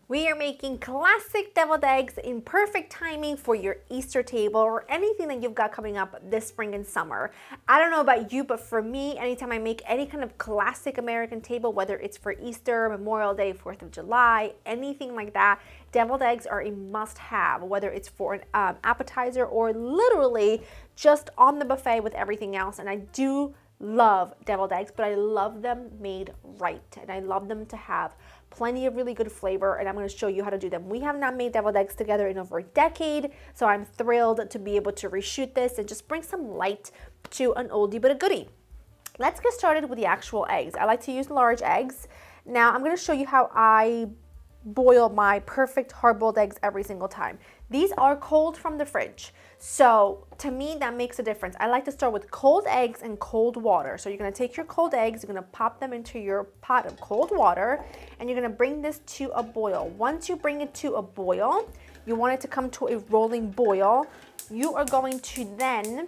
We are making classic deviled eggs in perfect timing for your Easter table or anything that you've got coming up this spring and summer. I don't know about you, but for me, anytime I make any kind of classic American table, whether it's for Easter, Memorial Day, 4th of July, anything like that, deviled eggs are a must-have, whether it's for an appetizer or literally just on the buffet with everything else. And I do love deviled eggs, but I love them made right, and I love them to have plenty of really good flavor, and I'm going to show you how to do them. We have not made deviled eggs together in over a decade, so I'm thrilled to be able to reshoot this and just bring some light to an oldie but a goodie. Let's get started with the actual eggs. I like to use large eggs. Now I'm going to show you how I boil my perfect hard-boiled eggs every single time. These are cold from the fridge, so to me that makes a difference. I like to start with cold eggs and cold water. So you're going to take your cold eggs, you're going to pop them into your pot of cold water, and you're going to bring this to a boil. Once you bring it to a boil, you want it to come to a rolling boil. You are going to then,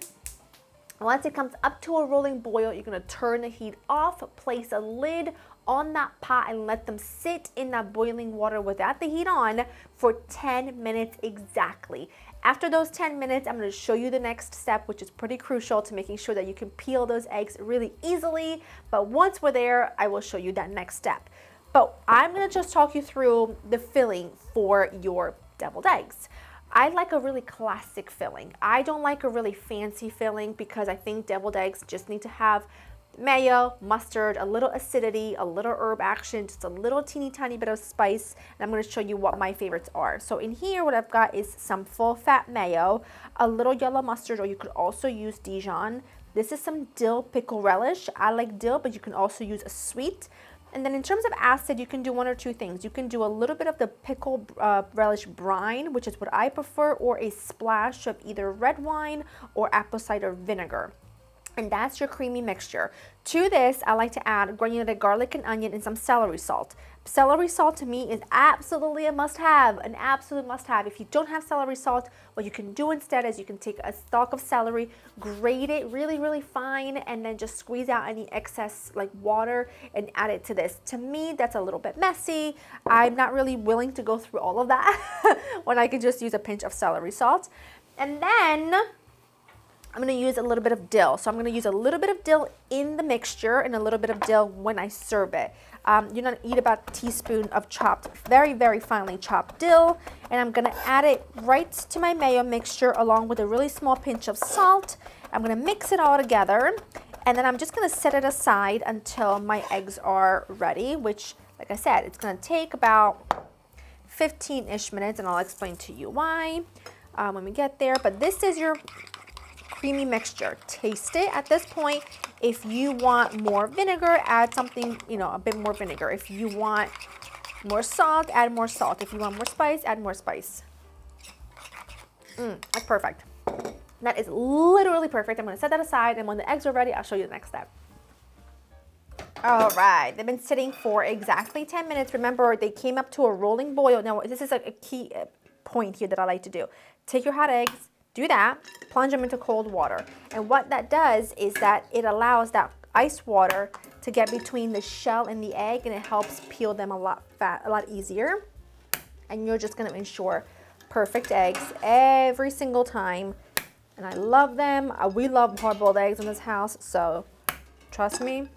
once it comes up to a rolling boil, you're going to turn the heat off, place a lid on that pot and let them sit in that boiling water without the heat on for 10 minutes exactly. After those 10 minutes, I'm going to show you the next step, which is pretty crucial to making sure that you can peel those eggs really easily. But once we're there, I will show you that next step. But I'm going to just talk you through the filling for your deviled eggs. I like a really classic filling. I don't like a really fancy filling because I think deviled eggs just need to have mayo, mustard, a little acidity, a little herb action, just a little teeny tiny bit of spice, and I'm going to show you what my favorites are. So in here what I've got is some full fat mayo, a little yellow mustard, or you could also use Dijon. This is some dill pickle relish. I like dill, but you can also use a sweet. And then in terms of acid, you can do one or two things. You can do a little bit of the pickle relish brine, which is what I prefer, or a splash of either red wine or apple cider vinegar. And that's your creamy mixture. To this, I like to add granulated garlic and onion and some celery salt. Celery salt to me is absolutely a must-have, an absolute must-have. If you don't have celery salt, what you can do instead is you can take a stalk of celery, grate it really, really fine, and then just squeeze out any excess like water and add it to this. To me, that's a little bit messy. I'm not really willing to go through all of that when I can just use a pinch of celery salt. And then I'm going to use a little bit of dill. So I'm going to use a little bit of dill in the mixture and a little bit of dill when I serve it. You're going to eat about a teaspoon of chopped, very, very finely chopped dill. And I'm going to add it right to my mayo mixture along with a really small pinch of salt. I'm going to mix it all together. And then I'm just going to set it aside until my eggs are ready, which, like I said, it's going to take about 15-ish minutes. And I'll explain to you why when we get there. But this is your creamy mixture. Taste it at this point. If you want more vinegar, add something, a bit more vinegar. If you want more salt, add more salt. If you want more spice, add more spice. That's perfect. That is literally perfect. I'm going to set that aside, and when the eggs are ready, I'll show you the next step. All right, they've been sitting for exactly 10 minutes. Remember, they came up to a rolling boil. Now, this is a key point here that I like to do. Take your hot eggs, do that, plunge them into cold water. And what that does is that it allows that ice water to get between the shell and the egg, and it helps peel them a lot easier. And you're just gonna ensure perfect eggs every single time. And I love them. We love hard-boiled eggs in this house, so trust me,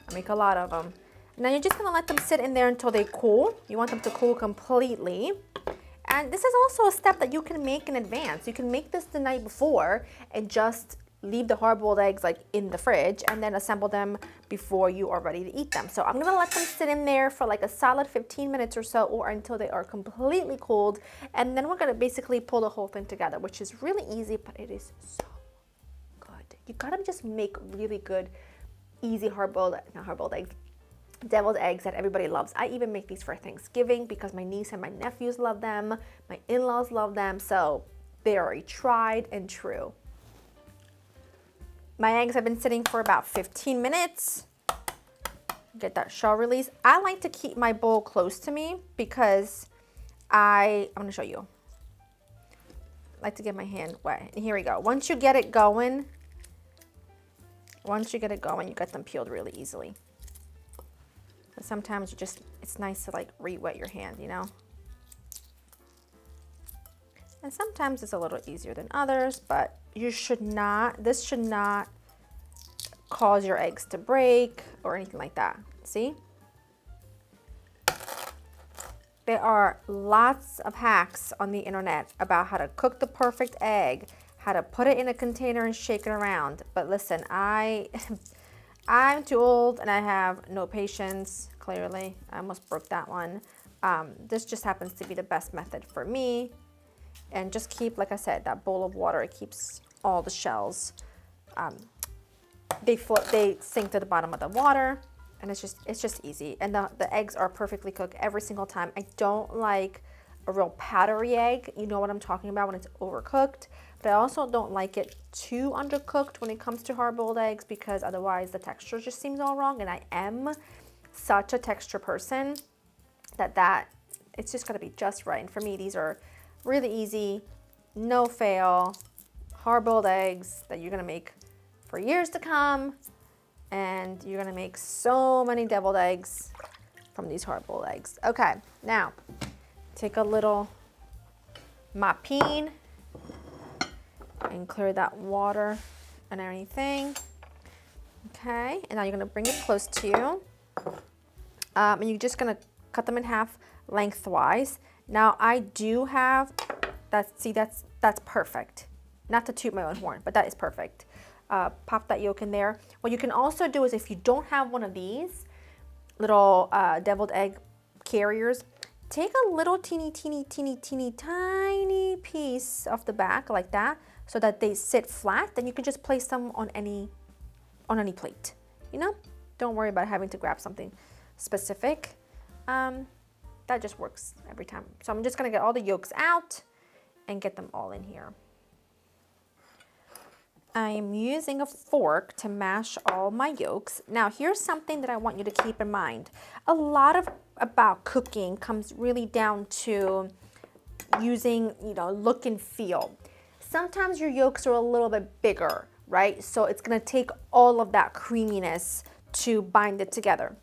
I make a lot of them. Now you're just gonna let them sit in there until they cool. You want them to cool completely. And this is also a step that you can make in advance. You can make this the night before and just leave the hard-boiled eggs like in the fridge and then assemble them before you are ready to eat them. So I'm gonna let them sit in there for like a solid 15 minutes or so, or until they are completely cooled. And then we're gonna basically pull the whole thing together, which is really easy, but it is so good. You gotta just make really good, easy deviled eggs that everybody loves. I even make these for Thanksgiving because my niece and my nephews love them. My in-laws love them. So they are a tried and true. My eggs have been sitting for about 15 minutes. Get that shell release. I like to keep my bowl close to me because I'm going to show you. I like to get my hand wet. And here we go. Once you get it going, you get them peeled really easily. Sometimes it's nice to like re-wet your hand, And sometimes it's a little easier than others, but this should not cause your eggs to break or anything like that. See? There are lots of hacks on the internet about how to cook the perfect egg, how to put it in a container and shake it around. But listen, I'm too old and I have no patience, clearly. I almost broke that one. This just happens to be the best method for me. And just keep, like I said, that bowl of water. It keeps all the shells. They sink to the bottom of the water, and it's just easy. And the eggs are perfectly cooked every single time. I don't like a real powdery egg. You know what I'm talking about when it's overcooked. But I also don't like it too undercooked when it comes to hard-boiled eggs, because otherwise the texture just seems all wrong. And I am such a texture person that it's just gotta be just right. And for me, these are really easy, no fail, hard-boiled eggs that you're gonna make for years to come, and you're gonna make so many deviled eggs from these hard-boiled eggs. Okay, now take a little mop-in and clear that water and anything. Okay, and now you're gonna bring it close to you, and you're just gonna cut them in half lengthwise. Now I do have that. See, that's perfect. Not to toot my own horn, but that is perfect. Pop that yolk in there. What you can also do is, if you don't have one of these little deviled egg carriers, take a little teeny tiny piece off the back like that, so that they sit flat. Then you can just place them on any plate. You know, don't worry about having to grab something specific. That just works every time. So I'm just gonna get all the yolks out and get them all in here. I'm using a fork to mash all my yolks. Now here's something that I want you to keep in mind. A lot about cooking comes really down to using, look and feel. Sometimes your yolks are a little bit bigger, right? So it's gonna take all of that creaminess to bind it together.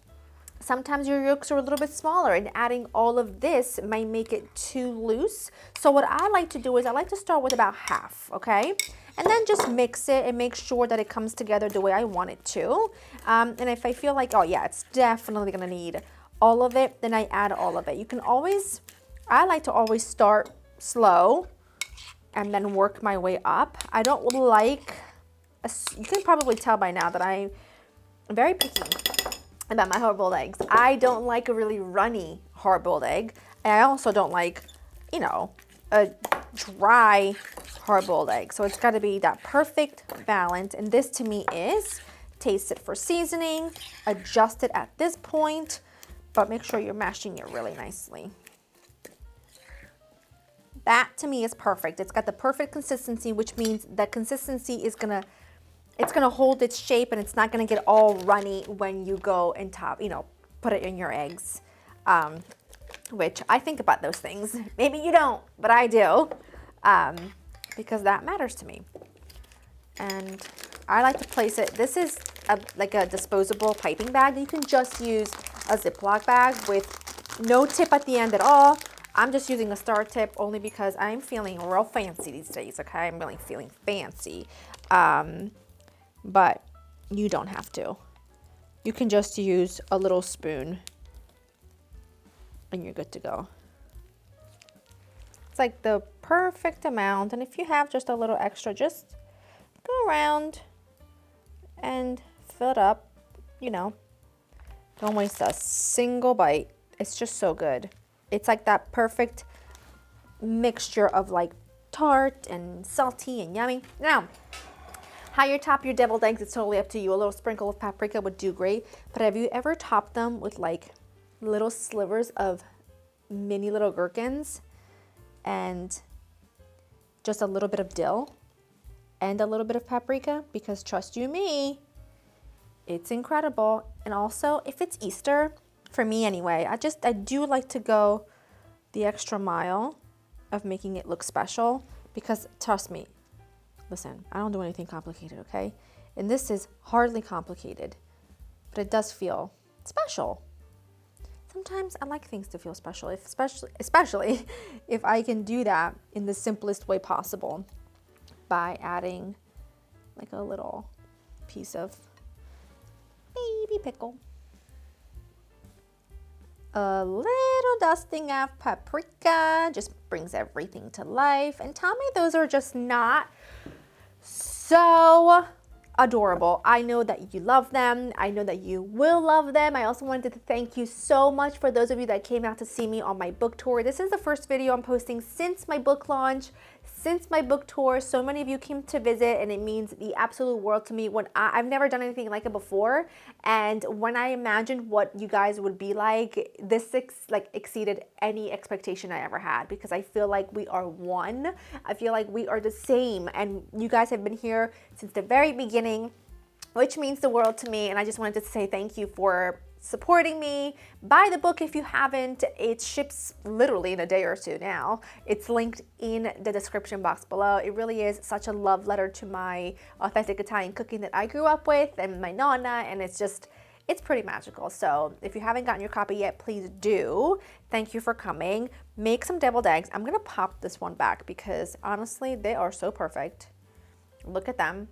Sometimes your yolks are a little bit smaller, and adding all of this might make it too loose. So what I like to do is I like to start with about half, okay? And then just mix it and make sure that it comes together the way I want it to. And if I feel like, oh yeah, it's definitely gonna need all of it, then I add all of it. I like to always start slow and then work my way up. I don't like, you can probably tell by now that I'm very picky about my hard-boiled eggs. I don't like a really runny hard-boiled egg. And I also don't like, a dry hard-boiled egg. So it's gotta be that perfect balance. And this to me is, taste it for seasoning, adjust it at this point, but make sure you're mashing it really nicely. That to me is perfect. It's got the perfect consistency, which means that consistency is gonna hold its shape, and it's not gonna get all runny when you go and put it in your eggs. Which I think about those things. Maybe you don't, but I do, because that matters to me. And I like to place it, this is like a disposable piping bag. You can just use a Ziploc bag with no tip at the end at all. I'm just using a star tip only because I'm feeling real fancy these days, okay? I'm really feeling fancy. But you don't have to. You can just use a little spoon and you're good to go. It's like the perfect amount. And if you have just a little extra, just go around and fill it up, Don't waste a single bite. It's just so good. It's like that perfect mixture of like tart and salty and yummy. Now, how you top your deviled eggs, it's totally up to you. A little sprinkle of paprika would do great. But have you ever topped them with like little slivers of mini little gherkins and just a little bit of dill and a little bit of paprika? Because trust you me, it's incredible. And also, if it's Easter, for me anyway, I do like to go the extra mile of making it look special, because trust me, listen, I don't do anything complicated, okay? And this is hardly complicated, but it does feel special. sometimes I like things to feel special, especially if I can do that in the simplest way possible by adding like a little piece of baby pickle. A little dusting of paprika just brings everything to life. And tell me those are just not so adorable. I know that you love them. I know that you will love them. I also wanted to thank you so much for those of you that came out to see me on my book tour. This is the first video I'm posting since my book launch, since my book tour. So many of you came to visit, and it means the absolute world to me. When I've never done anything like it before, and when I imagined what you guys would be like, this exceeded any expectation I ever had, because I feel like we are one. I feel like we are the same, and you guys have been here since the very beginning, which means the world to me. And I just wanted to say thank you for supporting me. Buy the book if you haven't. It ships literally in a day or two now. It's linked in the description box below. It really is such a love letter to my authentic Italian cooking that I grew up with, and my nonna, and it's pretty magical. So if you haven't gotten your copy yet, please do. Thank you for coming. Make some deviled eggs. I'm gonna pop this one back because honestly, they are so perfect. Look at them.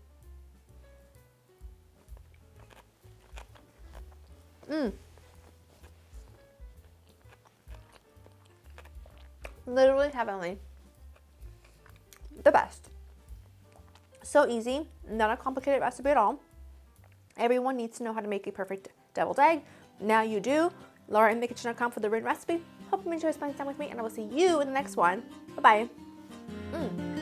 Literally heavenly. The best. So easy, not a complicated recipe at all. Everyone needs to know how to make a perfect deviled egg. Now you do. LauraInTheKitchen.com for the written recipe. Hope you enjoy spending time with me, and I will see you in the next one. Bye-bye.